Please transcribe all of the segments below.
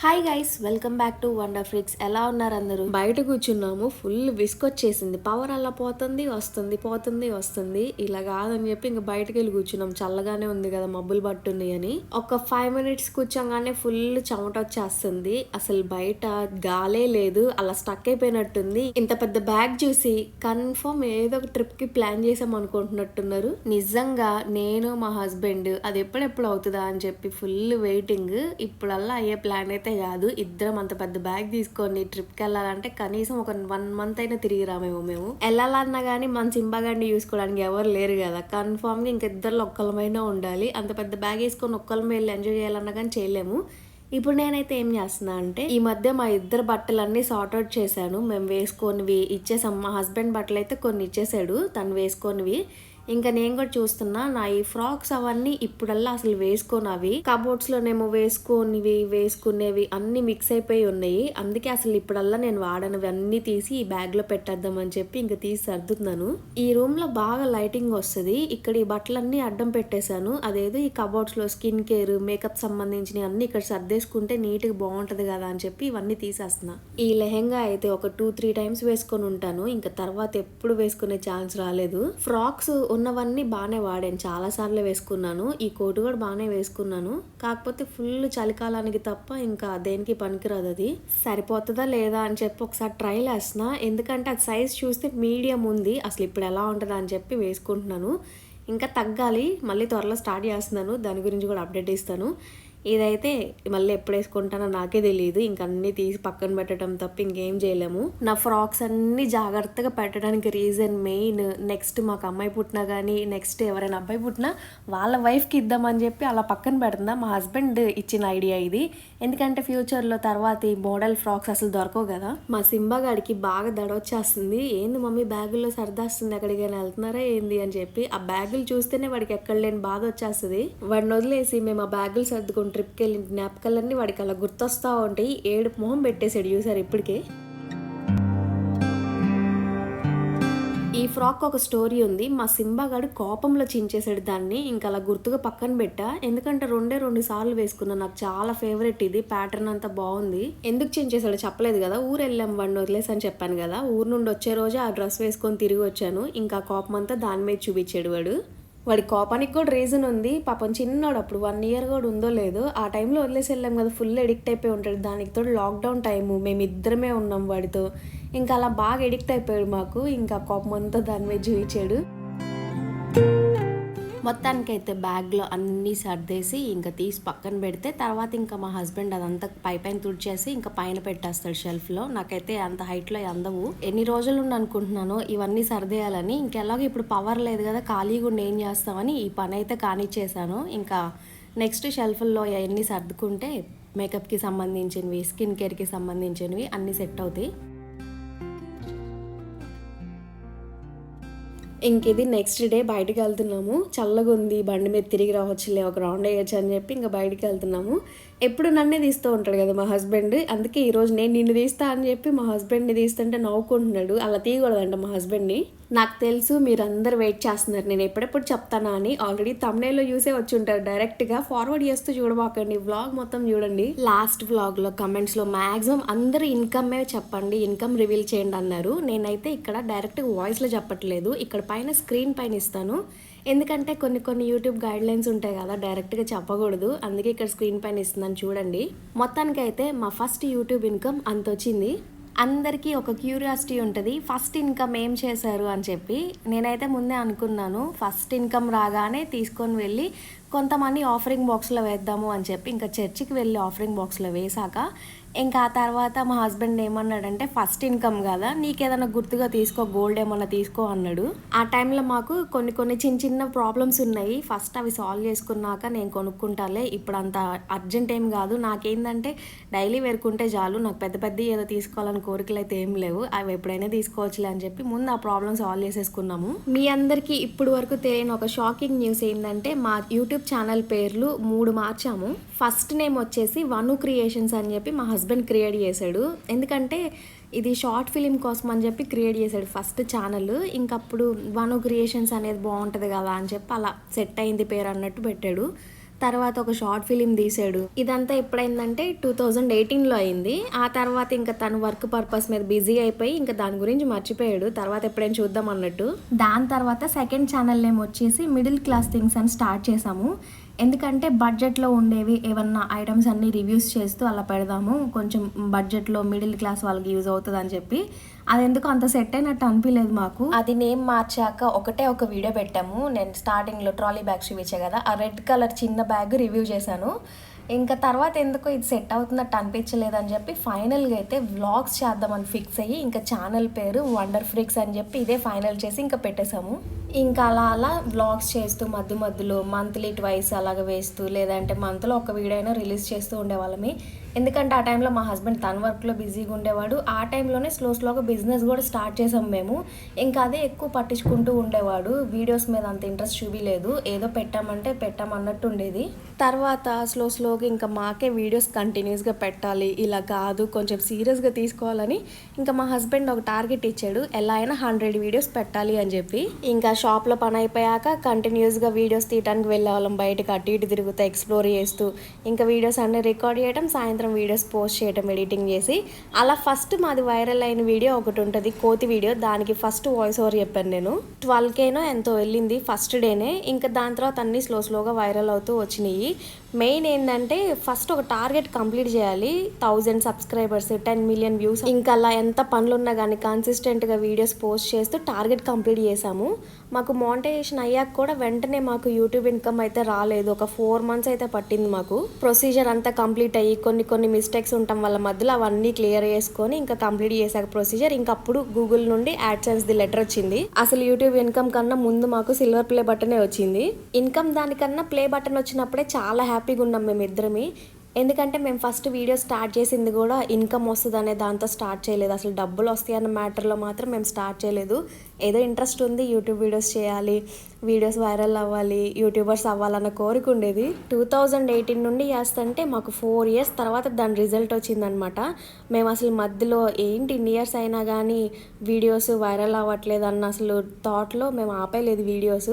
Hi guys, welcome back to wonder ఫ్రిక్స్. ఎలా ఉన్నారు అందరూ? బయట కూర్చున్నాము, ఫుల్ విసుకొచ్చేసింది. పవర్ అలా పోతుంది వస్తుంది పోతుంది వస్తుంది, ఇలా కాదని చెప్పి ఇంకా బయటకు వెళ్ళి కూర్చున్నాం. చల్లగానే ఉంది కదా, మబ్బులు పట్టుంది అని. ఒక 5 minutes కూర్చోగానే ఫుల్ చెమట వచ్చేస్తుంది. అసలు బయట గాలే లేదు, అలా స్టక్ అయిపోయినట్టుంది. ఇంత పెద్ద బ్యాగ్ చూసి కన్ఫర్మ్ ఏదో ఒక ట్రిప్ కి ప్లాన్ చేసాం అనుకుంటున్నట్టున్నారు. నిజంగా నేను మా హస్బెండ్ అది ఎప్పుడెప్పుడు అవుతుందా అని చెప్పి ఫుల్ వెయిటింగ్. ఇప్పుడల్లా అయ్యే ప్లాన్ అయితే కాదు. ఇద్దరం అంత పెద్ద బ్యాగ్ తీసుకొని ట్రిప్కి వెళ్ళాలంటే కనీసం ఒక 1 month అయినా తిరిగి రామేమో. మేము వెళ్ళాలన్నా కానీ మన సింబాగాడిని చూసుకోవడానికి ఎవరు లేరు కదా. కన్ఫామ్ గా ఇంక ఇద్దరు ఒక్కలమైనా ఉండాలి. అంత పెద్ద బ్యాగ్ వేసుకొని ఒక్కళ్ళ వెళ్ళి ఎంజాయ్ చేయాలన్నా కానీ చేయలేము. ఇప్పుడు నేనైతే ఏం చేస్తున్నా అంటే, ఈ మధ్య మా ఇద్దరు బట్టలన్నీ సార్ట్ అవుట్ చేశాను. మేము వేసుకొనివి ఇచ్చేసాం. మా హస్బెండ్ బట్టలు అయితే కొన్ని ఇచ్చేసాడు, తను వేసుకొనివి. ఇంకా నేను కూడా చూస్తున్నా, నా ఈ ఫ్రాక్స్ అవన్నీ ఇప్పుడల్లా అసలు వేసుకోనవి కబోర్డ్స్ లోనేమో వేసుకునేవి అన్ని మిక్స్ అయిపోయి ఉన్నాయి. అందుకే అసలు ఇప్పుడల్లా నేను వాడనివి అన్ని తీసి ఈ బ్యాగ్ లో పెట్టేద్దామని చెప్పి ఇంకా తీసి సర్దుతున్నాను. ఈ రూమ్ లో బాగా లైటింగ్ వస్తుంది. ఇక్కడ ఈ బట్టలన్నీ అడ్డం పెట్టేశాను. అదేదో ఈ కబోర్డ్స్ లో స్కిన్ కేర్, మేకప్ సంబంధించిన అన్ని ఇక్కడ సర్దేసుకుంటే నీట్ గా బాగుంటది కదా అని చెప్పి ఇవన్నీ తీసేస్తున్నా. ఈ లెహెంగా అయితే ఒక 2-3 times వేసుకొని ఉంటాను. ఇంకా తర్వాత ఎప్పుడు వేసుకునే ఛాన్స్ రాలేదు. ఫ్రాక్స్ ఉన్నవన్నీ బాగానే వాడాను, చాలా సార్లు వేసుకున్నాను. ఈ కోటు కూడా బాగానే వేసుకున్నాను. కాకపోతే ఫుల్ చలికాలానికి తప్ప ఇంకా దేనికి పనికిరాదు. అది సరిపోతుందా లేదా అని చెప్పి ఒకసారి ట్రైల్ వేస్తున్నా. ఎందుకంటే అది సైజ్ చూస్తే మీడియం ఉంది. అసలు ఇప్పుడు ఎలా ఉంటుందా అని చెప్పి వేసుకుంటున్నాను. ఇంకా తగ్గాలి, మళ్ళీ త్వరలో స్టార్ట్ చేస్తున్నాను. దాని గురించి కూడా అప్డేట్ ఇస్తాను. ఇదైతే మళ్ళీ ఎప్పుడు వేసుకుంటానో నాకే తెలియదు. ఇంక అన్ని తీసి పక్కన పెట్టడం తప్ప ఇంకేం చేయలేము. నా ఫ్రాక్స్ అన్ని జాగ్రత్తగా పెట్టడానికి రీజన్ మెయిన్, నెక్స్ట్ మాకు అమ్మాయి పుట్టినా కానీ, నెక్స్ట్ ఎవరైనా అబ్బాయి పుట్టినా వాళ్ళ వైఫ్కి ఇద్దామని చెప్పి అలా పక్కన పెడుతుందా. మా హస్బెండ్ ఇచ్చిన ఐడియా ఇది. ఎందుకంటే ఫ్యూచర్లో తర్వాత ఈ మోడల్ ఫ్రాక్స్ అసలు దొరకవు కదా. మా సింబాగాడికి బాగా దడవచ్చేస్తుంది. ఏంది మమ్మీ బ్యాగుల్లో సర్దాస్తుంది, ఎక్కడికైనా వెళ్తున్నారా ఏంది అని చెప్పి. ఆ బ్యాగులు చూస్తేనే వాడికి ఎక్కడ లేని బాధ వచ్చేస్తుంది. వాడిని వదిలేసి మేము ఆ బ్యాగులు సర్దుకుంటాం. ట్రిప్కి వెళ్ళిన జ్ఞాపకాలన్నీ వాడికి అలా గుర్తొస్తూ ఉంటాయి. ఏడుపు మొహం పెట్టేశాడు చూసారు ఇప్పటికే. ఈ ఫ్రాక్ ఒక స్టోరీ ఉంది. మా సింబాగాడు కోపంలో చించేసాడు దాన్ని. ఇంకా అలా గుర్తుగా పక్కన పెట్టా. ఎందుకంటే 2 సార్లు వేసుకున్నా. నాకు చాలా ఫేవరెట్ ఇది. ప్యాటర్న్ అంతా బాగుంది. ఎందుకు చించేసాడు చెప్పలేదు కదా. ఊరు వెళ్ళాం, వాడిని వదిలేసి అని చెప్పాను కదా. ఊరు నుండి వచ్చే రోజే ఆ డ్రెస్ వేసుకొని తిరిగి వచ్చాను. ఇంకా కోపం అంతా దాని మీద చూపించాడు వాడు. వాడి కోపానికి కూడా రీజన్ ఉంది. పాపం చిన్నోడు, అప్పుడు 1 year కూడా ఉందో లేదో. ఆ టైంలో వదిలేసి వెళ్ళాం కదా, ఫుల్ ఎడిక్ట్ అయిపోయి ఉంటాడు. దానికి తోడు లాక్డౌన్ టైము, మేము ఇద్దరమే ఉన్నాం వాడితో. ఇంకా అలా బాగా ఎడిక్ట్ అయిపోయాడు మాకు. ఇంకా కోపం అంతా దాని మీద చూపించాడు. మొత్తానికైతే బ్యాగ్లో అన్నీ సర్దేసి ఇంకా తీసి పక్కన పెడితే, తర్వాత ఇంకా మా హస్బెండ్ అదంతా పైన తుడిచేసి ఇంకా పైన పెట్టేస్తాడు షెల్ఫ్లో. నాకైతే అంత హైట్లో అందవు. ఎన్ని రోజులు ఉండి అనుకుంటున్నాను ఇవన్నీ సర్దేయాలని. ఇంకెలాగో ఇప్పుడు పవర్ లేదు కదా, ఖాళీగా ఉండి ఏం చేస్తామని ఈ పని అయితే కానిచ్చేసాను. ఇంకా నెక్స్ట్ షెల్ఫ్లో అవన్నీ సర్దుకుంటే మేకప్కి సంబంధించినవి, స్కిన్ కేర్కి సంబంధించినవి అన్నీ సెట్ అవుతాయి. ఇంక ఇది నెక్స్ట్ డే బయటకు వెళ్తున్నాము. చల్లగా ఉంది, బండి మీద తిరిగి రావచ్చులే, ఒక రౌండ్ వేయచ్చు అని చెప్పి ఇంకా బయటకు వెళ్తున్నాము. ఎప్పుడు నన్నే తీస్తూ ఉంటాడు కదా మా హస్బెండ్. అందుకే ఈరోజు నేను నిన్ను తీస్తా అని చెప్పి మా హస్బెండ్ని తీస్తుంటే నవ్వుకుంటున్నాడు. అలా తీయకూడదంట మా హస్బెండ్ని. నాకు తెలుసు మీరందరూ వెయిట్ చేస్తున్నారు నేను ఎప్పుడెప్పుడు చెప్తానా అని. ఆల్రెడీ తమ్నైల్లో చూసే వచ్చి ఉంటారు. డైరెక్ట్గా ఫార్వర్డ్ చేస్తూ చూడబాకండి, వ్లాగ్ మొత్తం చూడండి. లాస్ట్ వ్లాగ్లో కమెంట్స్లో మ్యాక్సిమం అందరూ ఇన్కమే చెప్పండి, ఇన్కమ్ రివీల్ చేయండి అన్నారు. నేనైతే ఇక్కడ డైరెక్ట్గా వాయిస్లో చెప్పట్లేదు, ఇక్కడ పైన స్క్రీన్ పైన ఇస్తాను. ఎందుకంటే కొన్ని యూట్యూబ్ గైడ్లైన్స్ ఉంటాయి కదా, డైరెక్ట్గా చెప్పకూడదు. అందుకే ఇక్కడ స్క్రీన్ పైన ఇస్తున్నాను చూడండి. మొత్తానికైతే మా ఫస్ట్ యూట్యూబ్ ఇన్కమ్ అంత వచ్చింది. అందరికీ ఒక క్యూరియాసిటీ ఉంటుంది, ఫస్ట్ ఇన్కమ్ ఏం చేశారు అని చెప్పి. నేనైతే ముందే అనుకున్నాను, ఫస్ట్ ఇన్కమ్ రాగానే తీసుకొని వెళ్ళి కొంతమంది ఆఫరింగ్ బాక్స్లో వేద్దాము అని చెప్పి ఇంకా చర్చికి వెళ్ళి ఆఫరింగ్ బాక్స్లో వేసాక ఇంకా ఆ తర్వాత మా హస్బెండ్ ఏమన్నాడంటే ఫస్ట్ ఇన్కమ్ కదా, నీకేదైనా గుర్తుగా తీసుకో, గోల్డ్ ఏమన్నా తీసుకో అన్నాడు. ఆ టైంలో మాకు కొన్ని కొన్ని చిన్న చిన్న ప్రాబ్లమ్స్ ఉన్నాయి. ఫస్ట్ అవి సాల్వ్ చేసుకున్నాక నేను కొనుక్కుంటాలే, ఇప్పుడు అంత అర్జెంట్ ఏం కాదు, నాకేందంటే డైలీ వేరుకుంటే చాలు, నాకు పెద్ద పెద్ద ఏదో తీసుకోవాలని కోరికలు అయితే ఏం లేవు, అవి ఎప్పుడైనా తీసుకోవచ్చులే అని చెప్పి ముందు ఆ ప్రాబ్లమ్ సాల్వ్ చేసేసుకున్నాము. మీ అందరికీ ఇప్పుడు వరకు తెలియని ఒక షాకింగ్ న్యూస్ ఏంటంటే మా యూట్యూబ్ ఛానల్ పేర్లు 3 మార్చాము. ఫస్ట్ నేమ్ వచ్చేసి వను క్రియేషన్స్ అని చెప్పి మా హస్బెండ్ క్రియేట్ చేశాడు. ఎందుకంటే ఇది షార్ట్ ఫిలిం కోసం అని చెప్పి క్రియేట్ చేశాడు ఫస్ట్ ఛానల్. ఇంకప్పుడు వను క్రియేషన్స్ అనేది బాగుంటుంది కదా అని చెప్పి అలా సెట్ అయింది పేరు అన్నట్టు పెట్టాడు. తర్వాత ఒక షార్ట్ ఫిలిం తీసాడు. ఇదంతా ఎప్పుడైందంటే 2018లో అయింది. ఆ తర్వాత ఇంకా తను వర్క్ పర్పస్ మీద బిజీ అయిపోయి ఇంకా దాని గురించి మర్చిపోయాడు. తర్వాత ఎప్పుడైనా చూద్దాం అన్నట్టు. దాని తర్వాత సెకండ్ ఛానల్ నేమ్ వచ్చేసి మిడిల్ క్లాస్ థింగ్స్ అని స్టార్ట్ చేసాము. ఎందుకంటే బడ్జెట్లో ఉండేవి ఏమన్నా ఐటమ్స్ అన్నీ రివ్యూస్ చేస్తూ అలా పెడదాము, కొంచెం బడ్జెట్లో మిడిల్ క్లాస్ వాళ్ళకి యూజ్ అవుతుంది అని చెప్పి. అది ఎందుకు అంత సెట్ అయినట్టు అనిపించలేదు మాకు. అది నేమ్ మార్చాక ఒకటే ఒక వీడియో పెట్టాము. నేను స్టార్టింగ్లో ట్రాలీ బ్యాగ్స్ చూపించా కదా, ఆ రెడ్ కలర్ చిన్న బ్యాగ్ రివ్యూ చేశాను. ఇంకా తర్వాత ఎందుకో ఇది సెట్ అవుతున్నట్టు అనిపించలేదు అని చెప్పి ఫైనల్గా అయితే వ్లాగ్స్ చేద్దామని ఫిక్స్ అయ్యి ఇంకా ఛానల్ పేరు వండర్ ఫ్రిక్స్ అని చెప్పి ఇదే ఫైనల్ చేసి ఇంకా పెట్టేశాము. ఇంకా అలా అలా వ్లాగ్స్ చేస్తూ మధ్య మధ్యలో మంత్లీ ట్వైస్ అలాగ వేస్తూ, లేదంటే మంత్లో ఒక వీడియో అయినా రిలీజ్ చేస్తూ ఉండేవాళ్ళమి. ఎందుకంటే ఆ టైంలో మా హస్బెండ్ తన వర్క్లో బిజీగా ఉండేవాడు. ఆ టైంలోనే స్లోగా బిజినెస్ కూడా స్టార్ట్ చేసాం మేము. ఇంకా అదే ఎక్కువ పట్టించుకుంటూ ఉండేవాడు. వీడియోస్ మీద అంత ఇంట్రెస్ట్ చూపించలేదు, ఏదో పెట్టామంటే పెట్టామన్నట్టు ఉండేది. తర్వాత స్లోగా ఇంకా మాకే వీడియోస్ కంటిన్యూస్గా పెట్టాలి, ఇలా కాదు కొంచెం సీరియస్గా తీసుకోవాలని ఇంకా మా హస్బెండ్ ఒక టార్గెట్ ఇచ్చాడు, ఎలా అయినా 100 వీడియోస్ పెట్టాలి అని చెప్పి. ఇంకా షాప్లో పని అయిపోయాక కంటిన్యూస్గా వీడియోస్ తీయడానికి వెళ్ళేవాళ్ళం, బయటకు అటు ఇటు తిరుగుతూ ఎక్స్ప్లోర్ చేస్తూ. ఇంకా వీడియోస్ అన్నీ రికార్డ్ చేయడం, సాయంత్రం వీడియోస్ పోస్ట్ చేయడం ఎడిటింగ్ చేసి. అలా ఫస్ట్ మాది వైరల్ అయిన వీడియో ఒకటి ఉంటుంది, కోతి వీడియో. దానికి ఫస్ట్ వాయిస్ ఓవర్ చెప్పాను నేను. 12Kనో ఎంతో వెళ్ళింది ఫస్ట్ డేనే. ఇంకా దాని తర్వాత అన్నీ స్లోగా వైరల్ అవుతూ వచ్చినాయి. మెయిన్ ఏంటంటే ఫస్ట్ ఒక టార్గెట్ కంప్లీట్ చేయాలి, 1000 సబ్స్క్రైబర్స్, 10 మిలియన్ వ్యూస్. ఇంకా అలా ఎంత పనులున్నా కానీ కన్సిస్టెంట్గా వీడియోస్ పోస్ట్ చేస్తూ టార్గెట్ కంప్లీట్ చేసాము. మాకు మానిటైజేషన్ అయ్యాక కూడా వెంటనే మాకు యూట్యూబ్ ఇన్కమ్ అయితే రాలేదు. ఒక 4 మంత్స్ అయితే పట్టింది మాకు. ప్రొసీజర్ అంతా కంప్లీట్ అయ్యి కొన్ని మిస్టేక్స్ ఉండటం వల్ల మధ్యలో అవన్నీ క్లియర్ చేసుకొని ఇంకా కంప్లీట్ చేశాక ప్రొసీజర్, ఇంకప్పుడు గూగుల్ నుండి యాడ్సెన్స్ ది లెటర్ వచ్చింది. అసలు యూట్యూబ్ ఇన్కమ్ కన్నా ముందు మాకు సిల్వర్ ప్లే బటనే వచ్చింది. ఇన్కమ్ దానికన్నా ప్లే బటన్ వచ్చినప్పుడే చాలా హ్యాపీగా ఉన్నాం మేము ఇద్దరమే. ఎందుకంటే మేము ఫస్ట్ వీడియో స్టార్ట్ చేసింది కూడా ఇన్కమ్ వస్తుంది అనే దాంతో స్టార్ట్ చేయలేదు. అసలు డబ్బులు వస్తాయి అన్న మ్యాటర్లో మాత్రం మేము స్టార్ట్ చేయలేదు. ఏదో ఇంట్రెస్ట్ ఉంది, యూట్యూబ్ వీడియోస్ చేయాలి, వీడియోస్ వైరల్ అవ్వాలి, యూట్యూబర్స్ అవ్వాలన్న కోరిక ఉండేది. 2018 నుండి చేస్తుంటే మాకు 4 ఇయర్స్ తర్వాత దాని రిజల్ట్ వచ్చిందనమాట. మేము అసలు మధ్యలో ఏంటి ఇన్ని ఇయర్స్ అయినా కానీ వీడియోస్ వైరల్ అవ్వట్లేదు అన్న అసలు థాట్లో మేము ఆపేయలేదు వీడియోస్.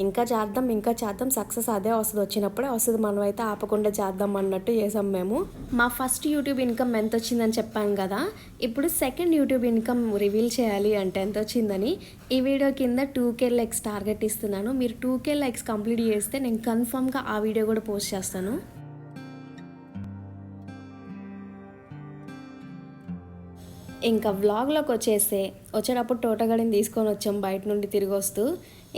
ఇంకా చేద్దాం, సక్సెస్ అదే వస్తుంది, వచ్చినప్పుడే వస్తుంది, మనం అయితే ఆపకుండా చేద్దాం అన్నట్టు చేసాం మేము. మా ఫస్ట్ యూట్యూబ్ ఇన్కమ్ ఎంత వచ్చిందని చెప్పాను కదా, ఇప్పుడు సెకండ్ యూట్యూబ్ ఇన్కమ్ రివీల్ చేయాలి అంటే ఎంత వచ్చిందని. ఈ వీడియో కింద 2K లైక్స్ టార్గెట్ ఇస్తున్నాను. మీరు 2K లైక్స్ కంప్లీట్ చేస్తే నేను కన్ఫర్మ్గా ఆ వీడియో కూడా పోస్ట్ చేస్తాను. ఇంకా వ్లాగ్లోకి వచ్చేటప్పుడు తోటగాడిని తీసుకొని వచ్చాం బయట నుండి తిరిగి వస్తూ.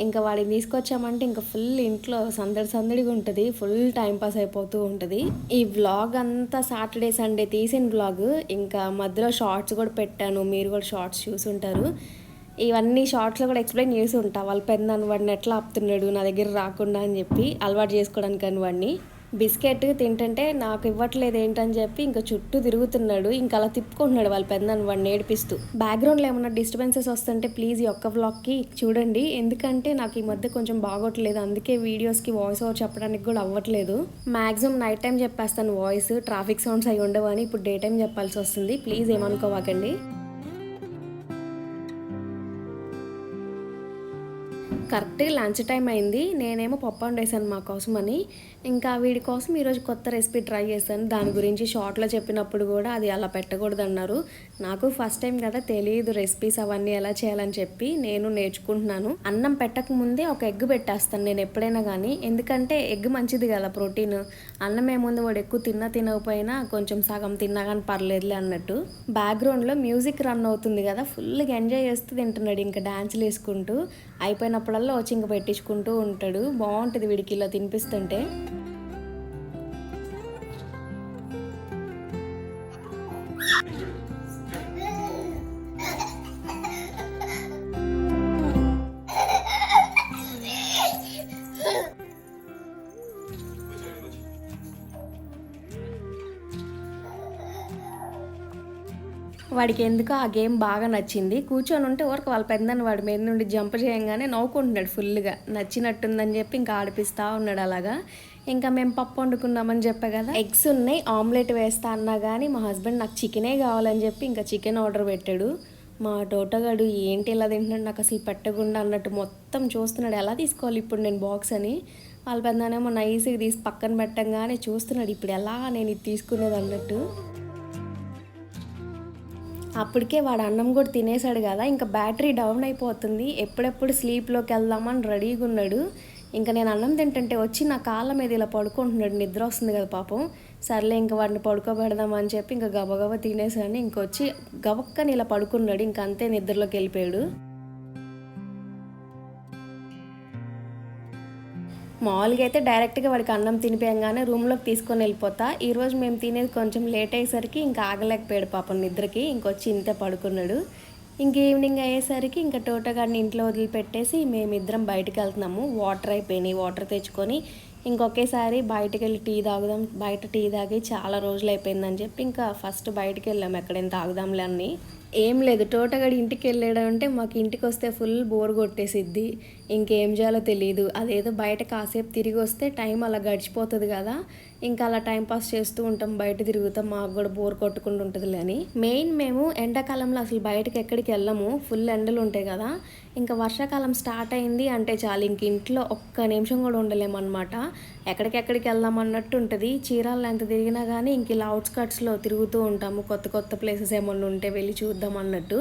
ఇంకా వాడిని తీసుకొచ్చామంటే ఇంకా ఫుల్ ఇంట్లో సందడిగా ఉంటుంది, ఫుల్ టైంపాస్ అయిపోతూ ఉంటుంది. ఈ వ్లాగ్ అంతా సాటర్డే సండే తీసిన వ్లాగ్. ఇంకా మధ్యలో షార్ట్స్ కూడా పెట్టాను, మీరు కూడా షార్ట్స్ చూసుంటారు. ఇవన్నీ షార్ట్స్లో కూడా ఎక్స్ప్లెయిన్ చేసి ఉంటా, వాళ్ళ పెద్దను వాడిని ఎట్లా ఆపుతున్నాడు నా దగ్గర రాకుండా అని చెప్పి, అలవాటు చేసుకోవడానికి అని వాడిని. బిస్కెట్ తింటుంటే నాకు ఇవ్వట్లేదు ఏంటని చెప్పి ఇంకా చుట్టూ తిరుగుతున్నాడు, ఇంకా అలా తిప్పుకుంటున్నాడు వాళ్ళ పెద్దను వాడిని ఏడిపిస్తూ. బ్యాక్గ్రౌండ్లో ఏమన్నా డిస్టర్బెన్సెస్ వస్తుంటే ప్లీజ్ ఈ ఒక్క వ్లాగ్కి చూడండి, ఎందుకంటే నాకు ఈ మధ్య కొంచెం బాగోట్లేదు, అందుకే వీడియోస్కి వాయిస్ ఓవర్ చెప్పడానికి కూడా అవ్వట్లేదు. మ్యాక్సిమం నైట్ టైం చెప్పేస్తాను వాయిస్, ట్రాఫిక్ సౌండ్స్ అవి ఉండవని ఇప్పుడు డే టైం చెప్పాల్సి వస్తుంది, ప్లీజ్ ఏమనుకోవాకండి. కరెక్ట్గా లంచ్ టైం అయింది. నేనేమో పప్పు వండేసాను మా కోసం అని. ఇంకా వీడి కోసం ఈరోజు కొత్త రెసిపీ ట్రై చేశాను. దాని గురించి షార్ట్లో చెప్పినప్పుడు కూడా అది అలా పెట్టకూడదు అన్నారు. నాకు ఫస్ట్ టైం కదా, తెలియదు రెసిపీస్ అవన్నీ ఎలా చేయాలని చెప్పి నేను నేర్చుకుంటున్నాను. అన్నం పెట్టక ముందే ఒక ఎగ్ పెట్టేస్తాను నేను ఎప్పుడైనా కానీ, ఎందుకంటే ఎగ్ మంచిది కదా ప్రోటీన్. అన్నం ఏముంది వాడు ఎక్కువ తినకపోయినా కొంచెం సగం తిన్నా కానీ పర్లేదులే అన్నట్టు. బ్యాక్గ్రౌండ్లో మ్యూజిక్ రన్ అవుతుంది కదా, ఫుల్గా ఎంజాయ్ చేస్తూ తింటున్నాడు, ఇంకా డ్యాన్సులు వేసుకుంటూ. అయిపోయినప్పుడల్లా వచ్చి ఇంకా పెట్టించుకుంటూ ఉంటాడు, బాగుంటుంది వీడికి ఇలా తినిపిస్తుంటే. వాడికి ఎందుకో ఆ గేమ్ బాగా నచ్చింది. కూర్చొని ఉంటే ఊరికి వాళ్ళ పెద్దన్న వాడి మీద నుండి జంప్ చేయంగానే నవ్వుకుంటున్నాడు ఫుల్గా. నచ్చినట్టుందని చెప్పి ఇంకా ఆడిపిస్తూ ఉన్నాడు అలాగా. ఇంకా మేము పప్పు వండుకున్నామని చెప్పా కదా, ఎగ్స్ ఉన్నాయి, ఆమ్లెట్ వేస్తా అన్నా కానీ మా హస్బెండ్ నాకు చికెనే కావాలని చెప్పి ఇంకా చికెన్ ఆర్డర్ పెట్టాడు. మా టోటగాడు ఏంటి ఇలా తింటున్నాడు, నాకు అసలు పెట్టకుండా అన్నట్టు మొత్తం చూస్తున్నాడు ఎలా తీసుకోవాలి ఇప్పుడు నేను బాక్స్ అని. వాళ్ళ పెద్దనేమో నైస్గా తీసి పక్కన పెట్టంగానే చూస్తున్నాడు ఇప్పుడు ఎలా నేను ఇది తీసుకునేది అన్నట్టు. అప్పటికే వాడు అన్నం కూడా తినేసాడు కదా, ఇంకా బ్యాటరీ డౌన్ అయిపోతుంది, ఎప్పుడెప్పుడు స్లీప్లోకి వెళ్దామని రెడీగా ఉన్నాడు. ఇంకా నేను అన్నం తింటుంటే వచ్చి నా కాళ్ళ మీద ఇలా పడుకుంటున్నాడు, నిద్ర వస్తుంది కదా పాపం. సర్లే ఇంకా వాడిని పడుకోబెడదామని చెప్పి ఇంకా గబగబా తినేసాను. ఇంకొచ్చి గబక్కని ఇలా పడుకున్నాడు, ఇంక అంతే నిద్రలోకి వెళ్ళిపోయాడు. మామూలుగా అయితే డైరెక్ట్గా వాడికి అన్నం తినిపోయంగానే రూమ్లోకి తీసుకొని వెళ్ళిపోతా. ఈరోజు మేము తినేది కొంచెం లేట్ అయ్యేసరికి ఇంకా ఆగలేకపోయాడు పాపం నిద్రకి, ఇంకొచ్చి ఇంతే పడుకున్నాడు. ఇంక ఈవినింగ్ అయ్యేసరికి ఇంకా టోటోగాడిని ఇంట్లో వదిలిపెట్టేసి మేమిద్దరం బయటకు వెళ్తున్నాము. వాటర్ అయిపోయినాయి, వాటర్ తెచ్చుకొని ఇంకొకేసారి బయటకు వెళ్ళి టీ తాగుదాం, బయట టీ తాగి చాలా రోజులు అయిపోయిందని చెప్పి ఇంకా ఫస్ట్ బయటకు వెళ్ళాము ఎక్కడైనా తాగుదాంలే అని. ఏం లేదు, టోటగాడు ఇంటికి వెళ్ళాడంటే మాకు ఇంటికి వస్తే ఫుల్ బోర్ కొట్టేసిద్ది, ఇంకేం చేయాలో తెలియదు. అదేదో బయట కాసేపు తిరిగి వస్తే టైం అలా గడిచిపోతుంది కదా, ఇంకా అలా టైం పాస్ చేస్తూ ఉంటాం, బయట తిరుగుతాం, మాకు కూడా బోర్ కొట్టుకుంటూ ఉంటుందిలే అని. మెయిన్ మేము ఎండాకాలంలో అసలు బయటకు ఎక్కడికి వెళ్ళము, ఫుల్ ఎండలు ఉంటాయి కదా. ఇంకా వర్షాకాలం స్టార్ట్ అయింది అంటే చాలు ఇంక ఇంట్లో ఒక్క నిమిషం కూడా ఉండలేమన్నమాట. ఎక్కడికెక్కడికి వెళ్దాం అన్నట్టు ఉంటుంది. చీరాల్లో ఎంత తిరిగినా కానీ ఇంక ఇలా అవుట్స్కట్స్లో తిరుగుతూ ఉంటాము, కొత్త కొత్త ప్లేసెస్ ఏమన్నా ఉంటే వెళ్ళి చూద్దాం అన్నట్టు.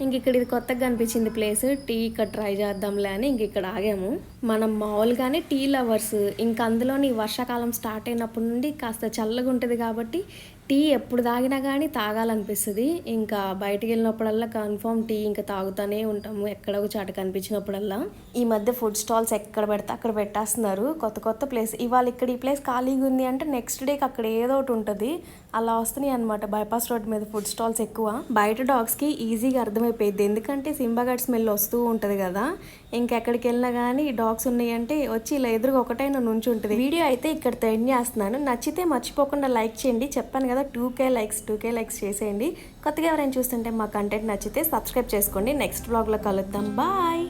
ఇంక ఇక్కడ ఇది కొత్తగా కనిపించింది ప్లేస్, టీ ఇక్కడ ట్రై చేద్దాంలే అని ఇంక ఇక్కడ ఆగాము. మనం మామూలుగానే టీ లవర్స్, ఇంకా అందులోని వర్షాకాలం స్టార్ట్ అయినప్పటి నుండి కాస్త చల్లగా ఉంటుంది కాబట్టి టీ ఎప్పుడు తాగినా కానీ తాగాలనిపిస్తుంది. ఇంకా బయటికి వెళ్ళినప్పుడల్లా కన్ఫర్మ్ టీ ఇంకా తాగుతూనే ఉంటాము ఎక్కడ ఒక చాట కనిపించినప్పుడల్లా. ఈ మధ్య ఫుడ్ స్టాల్స్ ఎక్కడ పెడితే అక్కడ పెట్టేస్తున్నారు, కొత్త కొత్త ప్లేస్. ఇవాళ ఇక్కడ ఈ ప్లేస్ ఖాళీగా ఉంది అంటే నెక్స్ట్ డేకి అక్కడ ఏదో ఒకటి ఉంటుంది, అలా వస్తున్నాయి అనమాట. బైపాస్ రోడ్ మీద ఫుడ్ స్టాల్స్ ఎక్కువ. బయట డాగ్స్కి ఈజీగా అర్థమైపోయింది, ఎందుకంటే సింబాగడ్ స్మెల్ వస్తూ ఉంటుంది కదా. ఇంకెక్కడికి వెళ్ళినా కానీ డాగ్స్ ఉన్నాయంటే వచ్చి ఇలా ఎదురుగా ఒకటైనా నుంచి ఉంటుంది. వీడియో అయితే ఇక్కడ ఎండ్ చేస్తున్నాను. నచ్చితే మర్చిపోకుండా లైక్ చేయండి, చెప్పాను కదా 2K లైక్స్ చేసేయండి. కొత్తగా ఎవరైనా చూస్తుంటే మా కంటెంట్ నచ్చితే సబ్స్క్రైబ్ చేసుకోండి. నెక్స్ట్ వ్లాగ్లో కలుద్దాం, బాయ్.